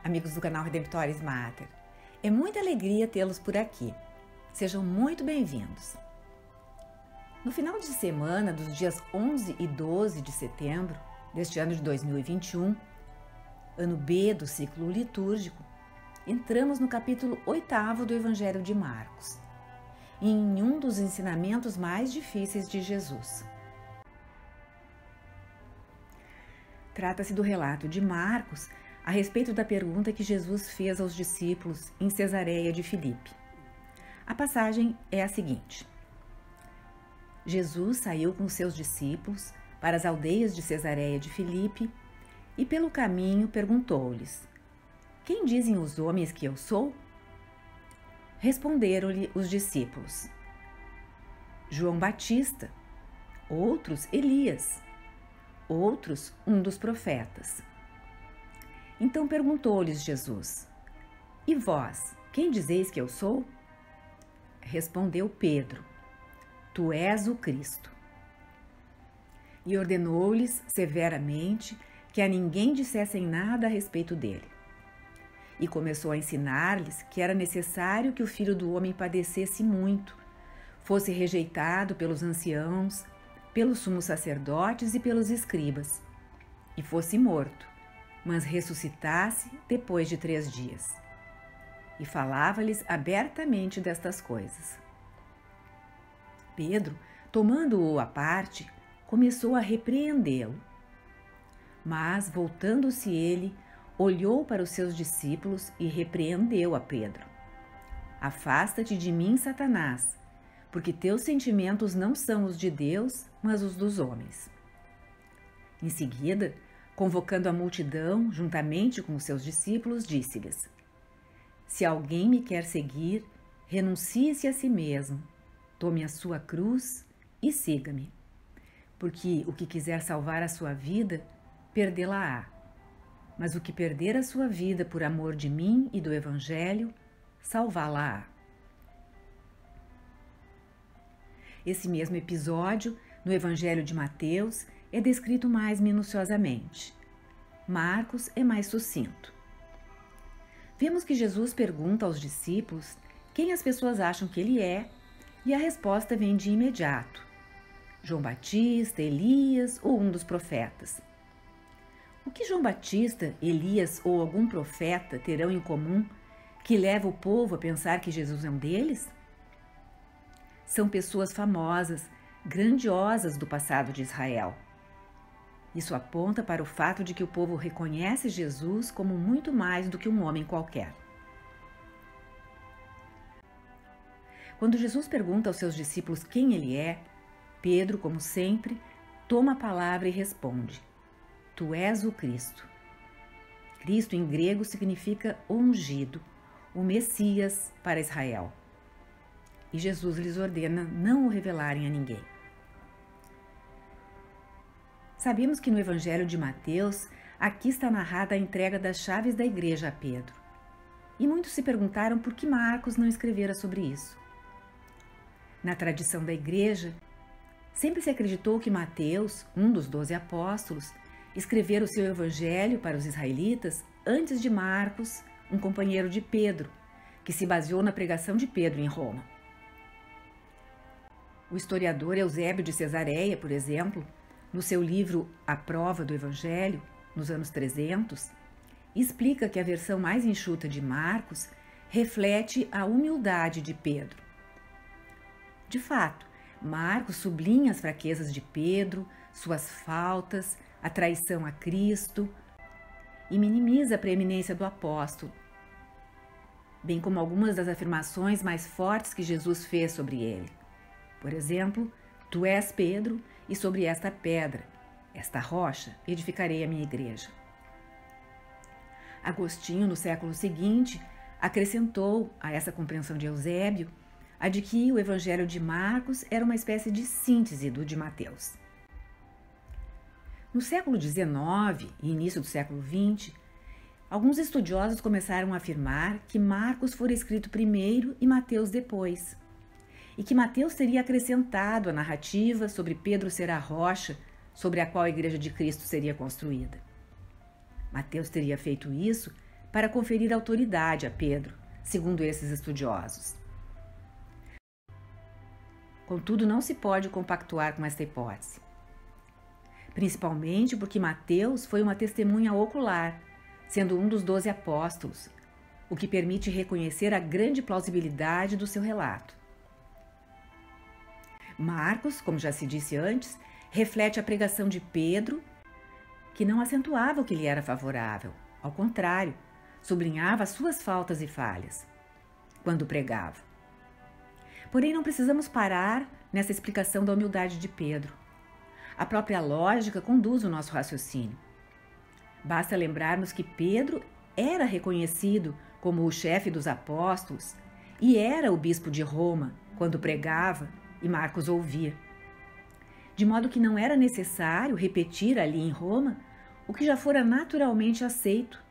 amigos do canal Redemptoris Mater. É muita alegria tê-los por aqui. Sejam muito bem-vindos. No final de semana dos dias 11 e 12 de setembro deste ano de 2021, ano B do ciclo litúrgico, entramos no capítulo 8º do Evangelho de Marcos, em um dos ensinamentos mais difíceis de Jesus. Trata-se do relato de Marcos a respeito da pergunta que Jesus fez aos discípulos em Cesareia de Filipe. A passagem é a seguinte: Jesus saiu com seus discípulos para as aldeias de Cesareia de Filipe e pelo caminho perguntou-lhes: Quem dizem os homens que eu sou? Responderam-lhe os discípulos: João Batista, outros Elias, outros um dos profetas. Então perguntou-lhes Jesus: E vós, quem dizeis que eu sou? Respondeu Pedro: Tu és o Cristo. E ordenou-lhes severamente que a ninguém dissessem nada a respeito dele. E começou a ensinar-lhes que era necessário que o Filho do Homem padecesse muito, fosse rejeitado pelos anciãos, pelos sumos sacerdotes e pelos escribas, e fosse morto, mas ressuscitasse depois de 3 dias. E falava-lhes abertamente destas coisas. Pedro, tomando-o à parte, começou a repreendê-lo. Mas, voltando-se ele, olhou para os seus discípulos e repreendeu a Pedro. Afasta-te de mim, Satanás, porque teus sentimentos não são os de Deus, mas os dos homens. Em seguida, convocando a multidão, juntamente com os seus discípulos, disse-lhes: Se alguém me quer seguir, renuncie-se a si mesmo, tome a sua cruz e siga-me. Porque o que quiser salvar a sua vida, perdê-la-á. Mas o que perder a sua vida por amor de mim e do Evangelho, salvá-la-á. Esse mesmo episódio, no Evangelho de Mateus, é descrito mais minuciosamente. Marcos é mais sucinto. Vemos que Jesus pergunta aos discípulos quem as pessoas acham que ele é, e a resposta vem de imediato: João Batista, Elias ou um dos profetas. O que João Batista, Elias ou algum profeta terão em comum que leva o povo a pensar que Jesus é um deles? São pessoas famosas, grandiosas do passado de Israel. Isso aponta para o fato de que o povo reconhece Jesus como muito mais do que um homem qualquer. Quando Jesus pergunta aos seus discípulos quem ele é, Pedro, como sempre, toma a palavra e responde: Tu és o Cristo. Cristo em grego significa ungido, o Messias para Israel. E Jesus lhes ordena não o revelarem a ninguém. Sabemos que no Evangelho de Mateus, aqui está narrada a entrega das chaves da igreja a Pedro. E muitos se perguntaram por que Marcos não escrevera sobre isso. Na tradição da igreja, sempre se acreditou que Mateus, um dos 12 apóstolos, escrevera o seu evangelho para os israelitas antes de Marcos, um companheiro de Pedro, que se baseou na pregação de Pedro em Roma. O historiador Eusébio de Cesareia, por exemplo, no seu livro A Prova do Evangelho, nos anos 300, explica que a versão mais enxuta de Marcos reflete a humildade de Pedro. De fato, Marcos sublinha as fraquezas de Pedro, suas faltas, a traição a Cristo e minimiza a preeminência do apóstolo, bem como algumas das afirmações mais fortes que Jesus fez sobre ele. Por exemplo, Tu és Pedro, e sobre esta pedra, esta rocha, edificarei a minha igreja. Agostinho, no século seguinte, acrescentou a essa compreensão de Eusébio a de que o Evangelho de Marcos era uma espécie de síntese do de Mateus. No século XIX e início do século XX, alguns estudiosos começaram a afirmar que Marcos fora escrito primeiro e Mateus depois, e que Mateus teria acrescentado a narrativa sobre Pedro ser a rocha sobre a qual a Igreja de Cristo seria construída. Mateus teria feito isso para conferir autoridade a Pedro, segundo esses estudiosos. Contudo, não se pode compactuar com esta hipótese, principalmente porque Mateus foi uma testemunha ocular, sendo um dos 12 apóstolos, o que permite reconhecer a grande plausibilidade do seu relato. Marcos, como já se disse antes, reflete a pregação de Pedro, que não acentuava o que lhe era favorável, ao contrário, sublinhava as suas faltas e falhas quando pregava. Porém, não precisamos parar nessa explicação da humildade de Pedro. A própria lógica conduz o nosso raciocínio. Basta lembrarmos que Pedro era reconhecido como o chefe dos apóstolos e era o bispo de Roma quando pregava e Marcos ouvia. De modo que não era necessário repetir ali em Roma o que já fora naturalmente aceito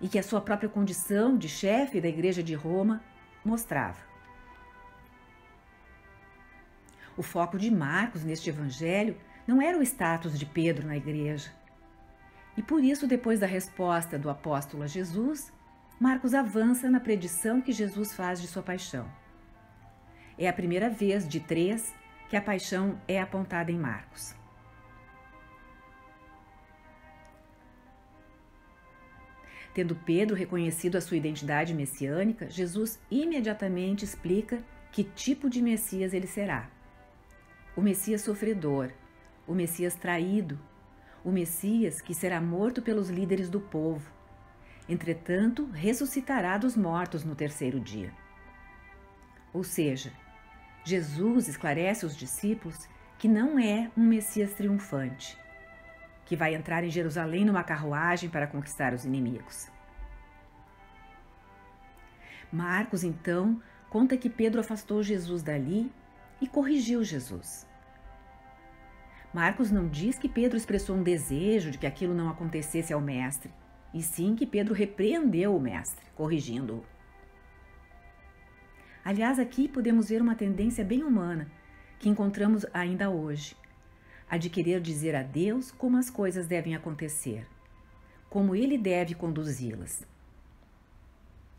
e que a sua própria condição de chefe da igreja de Roma mostrava. O foco de Marcos neste evangelho não era o status de Pedro na igreja. E por isso, depois da resposta do apóstolo a Jesus, Marcos avança na predição que Jesus faz de sua paixão. É a primeira vez de 3 que a paixão é apontada em Marcos. Tendo Pedro reconhecido a sua identidade messiânica, Jesus imediatamente explica que tipo de Messias ele será. O Messias sofredor, o Messias traído, o Messias que será morto pelos líderes do povo. Entretanto, ressuscitará dos mortos no 3º dia. Ou seja, Jesus esclarece aos discípulos que não é um Messias triunfante, que vai entrar em Jerusalém numa carruagem para conquistar os inimigos. Marcos, então, conta que Pedro afastou Jesus dali e corrigiu Jesus. Marcos não diz que Pedro expressou um desejo de que aquilo não acontecesse ao mestre, e sim que Pedro repreendeu o mestre, corrigindo-o. Aliás, aqui podemos ver uma tendência bem humana que encontramos ainda hoje, a de querer dizer a Deus como as coisas devem acontecer, como Ele deve conduzi-las.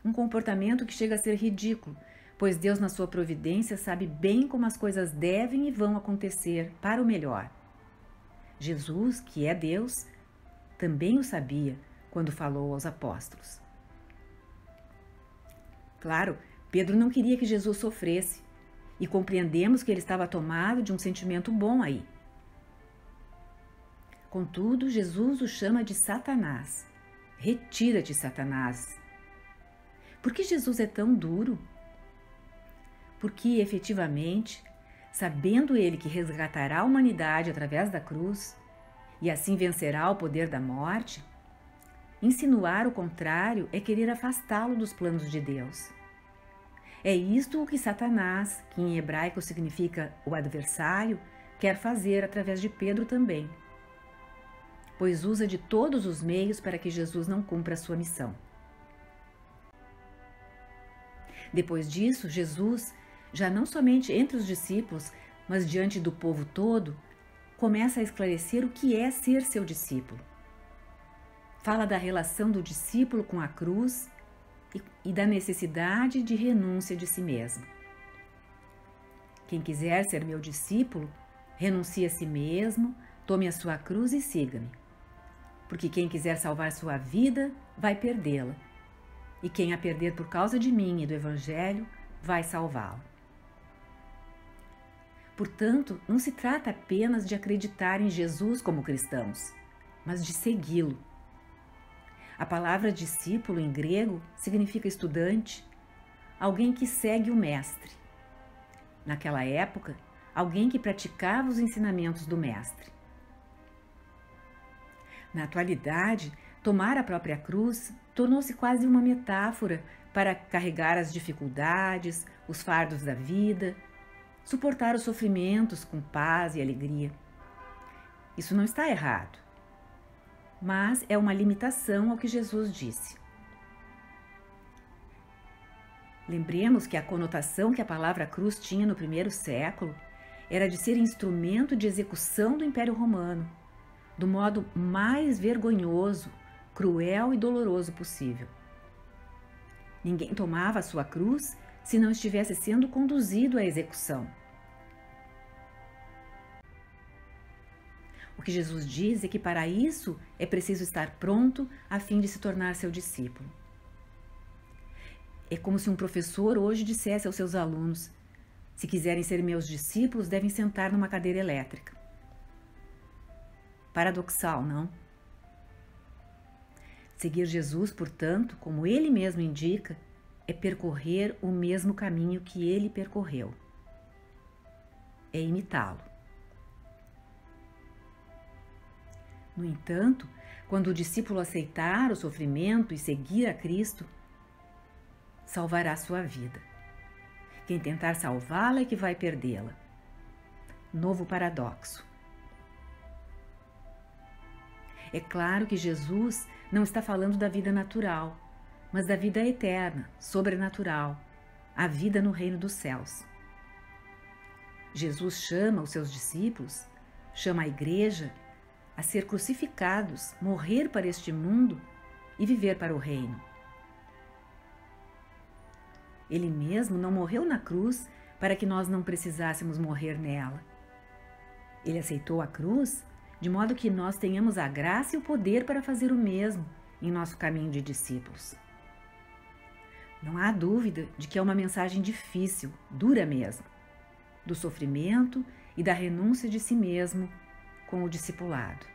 Um comportamento que chega a ser ridículo, pois Deus, na sua providência, sabe bem como as coisas devem e vão acontecer para o melhor. Jesus, que é Deus, também o sabia quando falou aos apóstolos. Claro, Pedro não queria que Jesus sofresse, e compreendemos que ele estava tomado de um sentimento bom aí. Contudo, Jesus o chama de Satanás. Retira-te, Satanás. Por que Jesus é tão duro? Porque, efetivamente, sabendo ele que resgatará a humanidade através da cruz e assim vencerá o poder da morte, insinuar o contrário é querer afastá-lo dos planos de Deus. É isto o que Satanás, que em hebraico significa o adversário, quer fazer através de Pedro também, pois usa de todos os meios para que Jesus não cumpra a sua missão. Depois disso, Jesus, já não somente entre os discípulos, mas diante do povo todo, começa a esclarecer o que é ser seu discípulo. Fala da relação do discípulo com a cruz e da necessidade de renúncia de si mesmo. Quem quiser ser meu discípulo, renuncie a si mesmo, tome a sua cruz e siga-me. Porque quem quiser salvar sua vida, vai perdê-la. E quem a perder por causa de mim e do Evangelho, vai salvá-la. Portanto, não se trata apenas de acreditar em Jesus como cristãos, mas de segui-lo. A palavra discípulo em grego significa estudante, alguém que segue o mestre. Naquela época, alguém que praticava os ensinamentos do mestre. Na atualidade, tomar a própria cruz tornou-se quase uma metáfora para carregar as dificuldades, os fardos da vida, suportar os sofrimentos com paz e alegria. Isso não está errado, mas é uma limitação ao que Jesus disse. Lembremos que a conotação que a palavra cruz tinha no primeiro século era de ser instrumento de execução do Império Romano, do modo mais vergonhoso, cruel e doloroso possível. Ninguém tomava a sua cruz se não estivesse sendo conduzido à execução. O que Jesus diz é que para isso é preciso estar pronto a fim de se tornar seu discípulo. É como se um professor hoje dissesse aos seus alunos: se quiserem ser meus discípulos, devem sentar numa cadeira elétrica. Paradoxal, não? Seguir Jesus, portanto, como ele mesmo indica, é percorrer o mesmo caminho que ele percorreu. É imitá-lo. No entanto, quando o discípulo aceitar o sofrimento e seguir a Cristo, salvará sua vida. Quem tentar salvá-la é que vai perdê-la. Novo paradoxo. É claro que Jesus não está falando da vida natural, mas da vida eterna, sobrenatural, a vida no reino dos céus. Jesus chama os seus discípulos, chama a igreja a ser crucificados, morrer para este mundo e viver para o reino. Ele mesmo não morreu na cruz para que nós não precisássemos morrer nela. Ele aceitou a cruz de modo que nós tenhamos a graça e o poder para fazer o mesmo em nosso caminho de discípulos. Não há dúvida de que é uma mensagem difícil, dura mesmo, do sofrimento e da renúncia de si mesmo com o discipulado.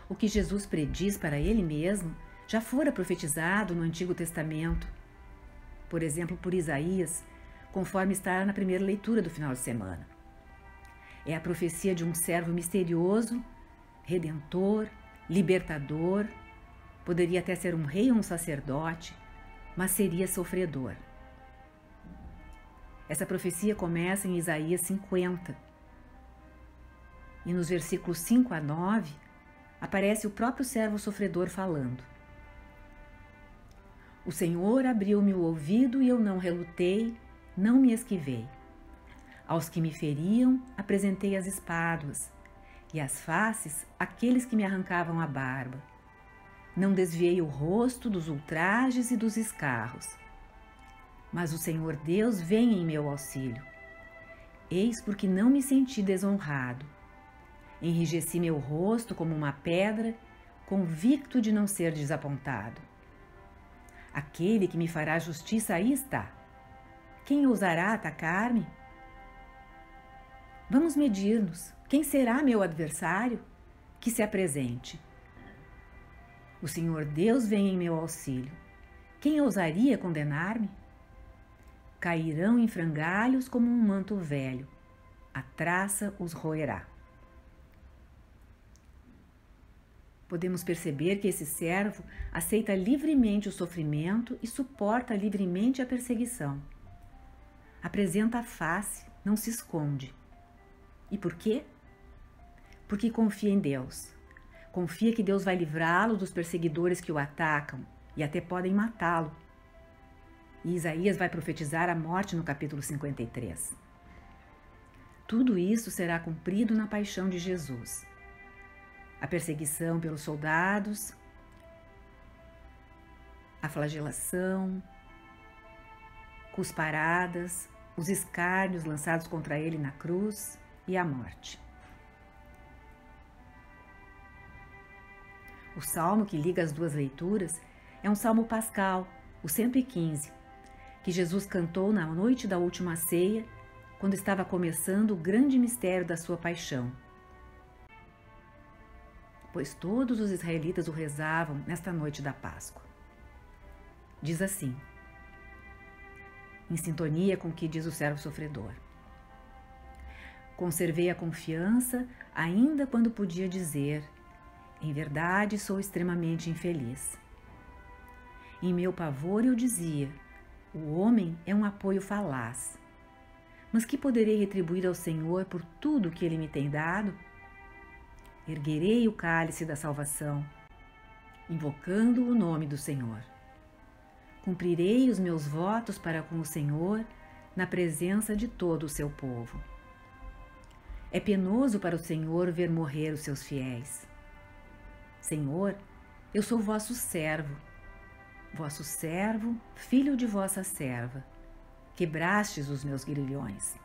O que Jesus prediz para ele mesmo já fora profetizado no Antigo Testamento, por exemplo, por Isaías, conforme está na primeira leitura do final de semana. É a profecia de um servo misterioso, redentor, libertador, poderia até ser um rei ou um sacerdote, mas seria sofredor. Essa profecia começa em Isaías 50. E nos versículos 5 a 9, aparece o próprio servo sofredor falando. O Senhor abriu-me o ouvido e eu não relutei, não me esquivei. Aos que me feriam, apresentei as espáduas, e as faces àqueles que me arrancavam a barba. Não desviei o rosto dos ultrajes e dos escarros. Mas o Senhor Deus vem em meu auxílio. Eis porque não me senti desonrado. Enrijeci meu rosto como uma pedra, convicto de não ser desapontado. Aquele que me fará justiça aí está. Quem ousará atacar-me? Vamos medir-nos. Quem será meu adversário? Que se apresente. O Senhor Deus vem em meu auxílio. Quem ousaria condenar-me? Cairão em frangalhos como um manto velho. A traça os roerá. Podemos perceber que esse servo aceita livremente o sofrimento e suporta livremente a perseguição. Apresenta a face, não se esconde. E por quê? Porque confia em Deus. Confia que Deus vai livrá-lo dos perseguidores que o atacam e até podem matá-lo. E Isaías vai profetizar a morte no capítulo 53. Tudo isso será cumprido na paixão de Jesus. A perseguição pelos soldados, a flagelação, cusparadas, os escárnios lançados contra ele na cruz e a morte. O salmo que liga as duas leituras é um salmo pascal, o 115, que Jesus cantou na noite da última ceia, quando estava começando o grande mistério da sua paixão. Pois todos os israelitas o rezavam nesta noite da Páscoa. Diz assim, em sintonia com o que diz o servo sofredor. Conservei a confiança ainda quando podia dizer, em verdade sou extremamente infeliz. Em meu pavor eu dizia, o homem é um apoio falaz. Mas que poderei retribuir ao Senhor por tudo que Ele me tem dado? Erguerei o cálice da salvação, invocando o nome do Senhor. Cumprirei os meus votos para com o Senhor na presença de todo o seu povo. É penoso para o Senhor ver morrer os seus fiéis. Senhor, eu sou vosso servo, filho de vossa serva. Quebrastes os meus grilhões.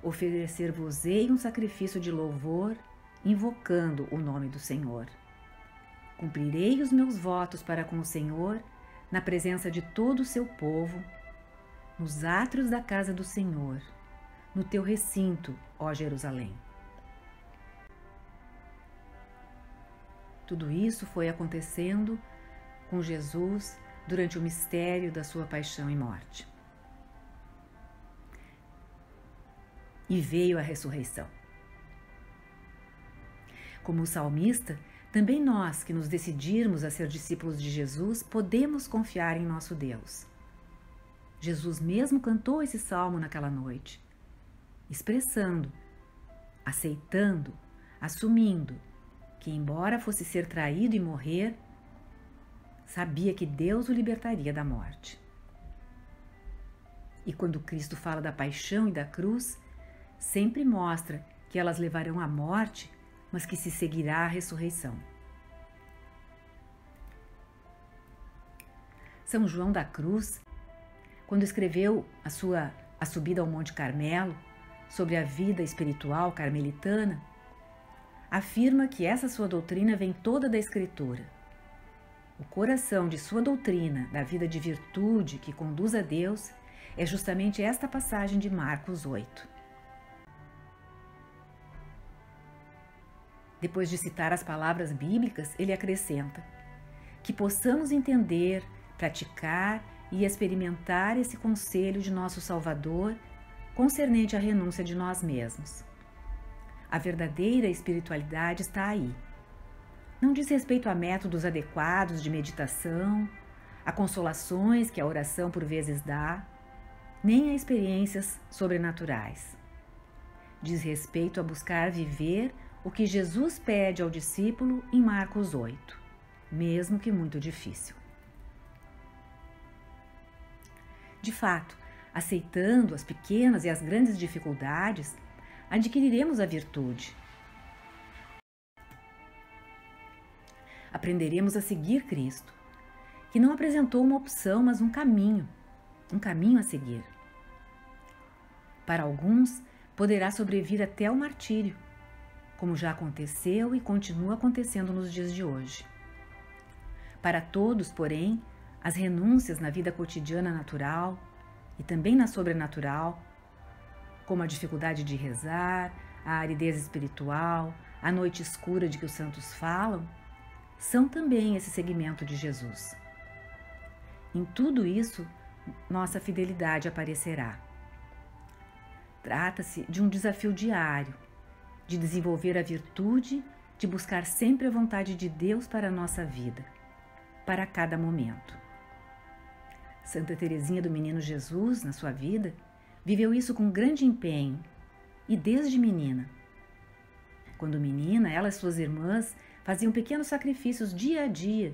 Oferecer-vos-ei um sacrifício de louvor, invocando o nome do Senhor. Cumprirei os meus votos para com o Senhor, na presença de todo o seu povo, nos átrios da casa do Senhor, no teu recinto, ó Jerusalém. Tudo isso foi acontecendo com Jesus durante o mistério da sua paixão e morte. E veio a ressurreição. Como o salmista, também nós que nos decidirmos a ser discípulos de Jesus, podemos confiar em nosso Deus. Jesus mesmo cantou esse salmo naquela noite, expressando, aceitando, assumindo que, embora fosse ser traído e morrer, sabia que Deus o libertaria da morte. E quando Cristo fala da paixão e da cruz, sempre mostra que elas levarão à morte, mas que se seguirá a ressurreição. São João da Cruz, quando escreveu a subida ao Monte Carmelo, sobre a vida espiritual carmelitana, afirma que essa sua doutrina vem toda da Escritura. O coração de sua doutrina, da vida de virtude que conduz a Deus, é justamente esta passagem de Marcos 8. Depois de citar as palavras bíblicas, ele acrescenta que possamos entender, praticar e experimentar esse conselho de nosso Salvador concernente à renúncia de nós mesmos. A verdadeira espiritualidade está aí. Não diz respeito a métodos adequados de meditação, a consolações que a oração por vezes dá, nem a experiências sobrenaturais. Diz respeito a buscar viver o que Jesus pede ao discípulo em Marcos 8, mesmo que muito difícil. De fato, aceitando as pequenas e as grandes dificuldades, adquiriremos a virtude. Aprenderemos a seguir Cristo, que não apresentou uma opção, mas um caminho a seguir. Para alguns, poderá sobrevir até o martírio, como já aconteceu e continua acontecendo nos dias de hoje. Para todos, porém, as renúncias na vida cotidiana natural e também na sobrenatural, como a dificuldade de rezar, a aridez espiritual, a noite escura de que os santos falam, são também esse segmento de Jesus. Em tudo isso, nossa fidelidade aparecerá. Trata-se de um desafio diário, de desenvolver a virtude de buscar sempre a vontade de Deus para a nossa vida, para cada momento. Santa Teresinha do Menino Jesus, na sua vida, viveu isso com grande empenho e desde menina. Quando menina, ela e suas irmãs faziam pequenos sacrifícios dia a dia,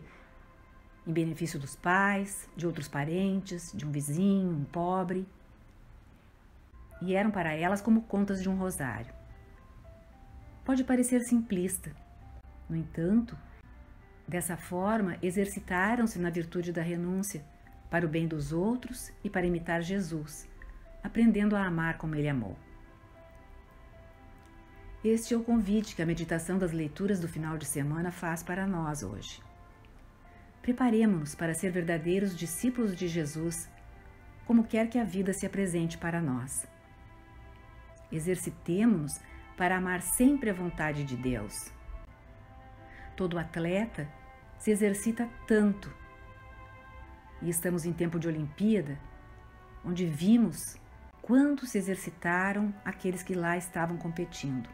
em benefício dos pais, de outros parentes, de um vizinho, um pobre, e eram para elas como contas de um rosário. Pode parecer simplista. No entanto, dessa forma, exercitaram-se na virtude da renúncia, para o bem dos outros e para imitar Jesus, aprendendo a amar como Ele amou. Este é o convite que a meditação das leituras do final de semana faz para nós hoje. Preparemo-nos para ser verdadeiros discípulos de Jesus, como quer que a vida se apresente para nós. Exercitemo-nos para amar sempre a vontade de Deus. Todo atleta se exercita tanto. E estamos em tempo de Olimpíada, onde vimos quanto se exercitaram aqueles que lá estavam competindo.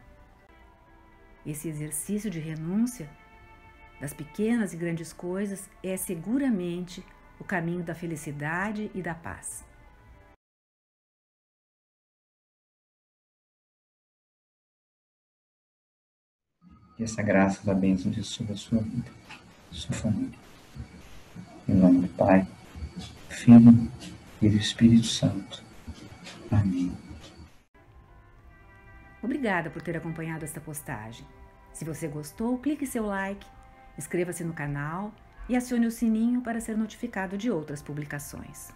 Esse exercício de renúncia das pequenas e grandes coisas é seguramente o caminho da felicidade e da paz. Que essa graça da bênção de sobre a sua vida, sua família. Em nome do Pai, do Filho e do Espírito Santo. Amém. Obrigada por ter acompanhado esta postagem. Se você gostou, clique seu like Inscreva-se no canal e acione o sininho para ser notificado de outras publicações.